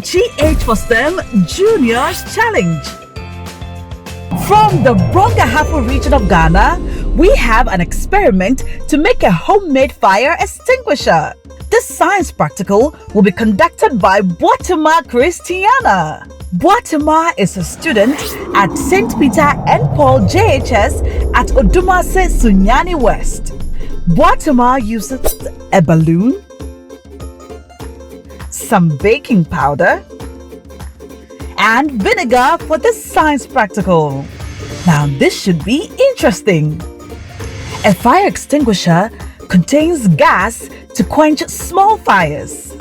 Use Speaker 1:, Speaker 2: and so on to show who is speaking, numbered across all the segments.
Speaker 1: GH for STEM Juneos Challenge. From the Brongahafo region of Ghana, we have an experiment to make a homemade fire extinguisher. This science practical will be conducted by BOATEMAA Christiana. BOATEMAA is a student at St. Peter and Paul JHS at Odumase, Sunyani West. BOATEMAA uses a balloon, some baking powder, and vinegar for the science practical. Now this should be interesting. A fire extinguisher contains gas to quench small fires.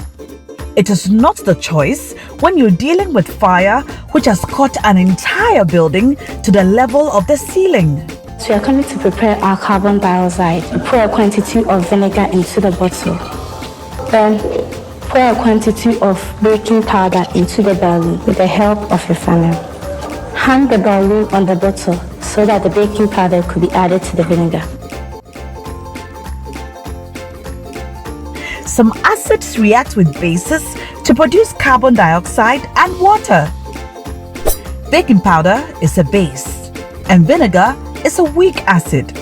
Speaker 1: It is not the choice when you're dealing with fire which has caught an entire building to the level of the ceiling.
Speaker 2: So we are coming to prepare our carbon dioxide. Pour a quantity of vinegar into the bottle. Then pour a quantity of baking powder into the balloon with the help of a funnel. Hang the balloon on the bottle so that the baking powder could be added to the vinegar.
Speaker 1: Some acids react with bases to produce carbon dioxide and water. Baking powder is a base, and vinegar is a weak acid.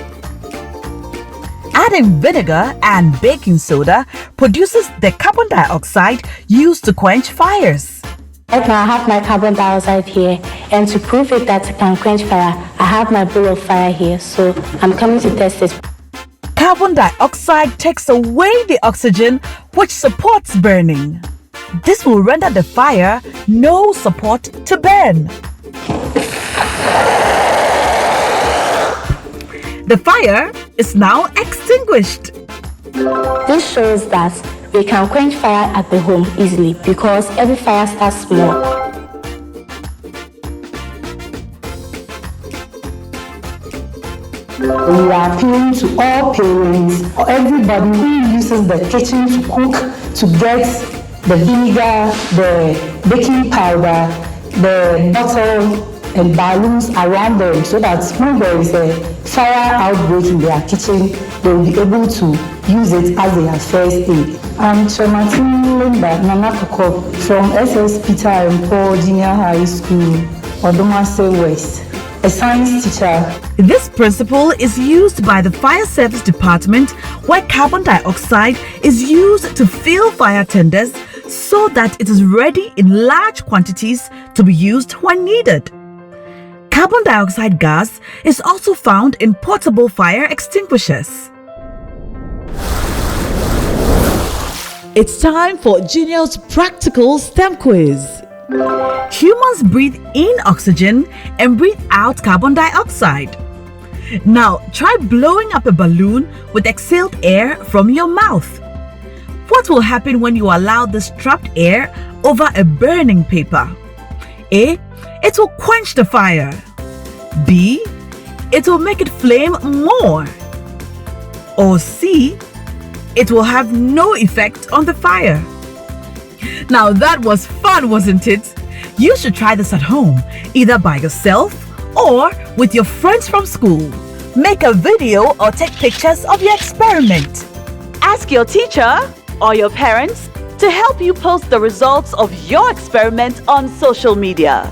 Speaker 1: Adding vinegar and baking soda produces the carbon dioxide used to quench fires.
Speaker 2: Right now I have my carbon dioxide here, and to prove it that it can quench fire, I have my bowl of fire here, so I'm coming to test it.
Speaker 1: Carbon dioxide takes away the oxygen which supports burning. This will render the fire no support to burn. The fire is now extinguished.
Speaker 2: This shows that we can quench fire at the home easily because every fire starts small.
Speaker 3: We are appealing to all parents or everybody who uses the kitchen to cook to get the vinegar, the baking powder, the bottle and balloons around them so that when there is a fire outbreak in their kitchen, they will be able to use it as their first aid. I'm Chematin Linda Nanapoko from SS Peter and Paul Junior High School, Odumase West, a science teacher.
Speaker 1: This principle is used by the Fire Service Department where carbon dioxide is used to fill fire tenders so that it is ready in large quantities to be used when needed. Carbon dioxide gas is also found in portable fire extinguishers. It's time for Juneos Practical STEM Quiz. Humans breathe in oxygen and breathe out carbon dioxide. Now try blowing up a balloon with exhaled air from your mouth. What will happen when you allow this trapped air over a burning paper? A. It will quench the fire. B. It will make it flame more. Or C. It will have no effect on the fire. Now that was fun, wasn't it? You should try this at home, either by yourself or with your friends from school. Make a video or take pictures of your experiment. Ask your teacher or your parents to help you post the results of your experiment on social media.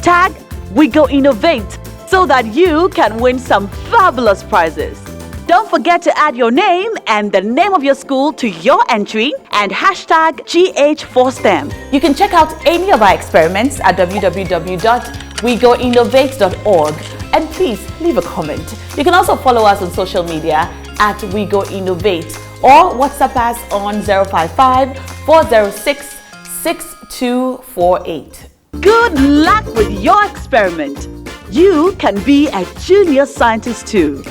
Speaker 1: Tag We Go Innovate so that you can win some fabulous prizes. Don't forget to add your name and the name of your school to your entry and hashtag GH4STEM. You can check out any of our experiments at www.wegoinnovate.org and please leave a comment. You can also follow us on social media at We Go Innovate or WhatsApp us on 055 406 6248. Good luck with your experiment. You can be a junior scientist too.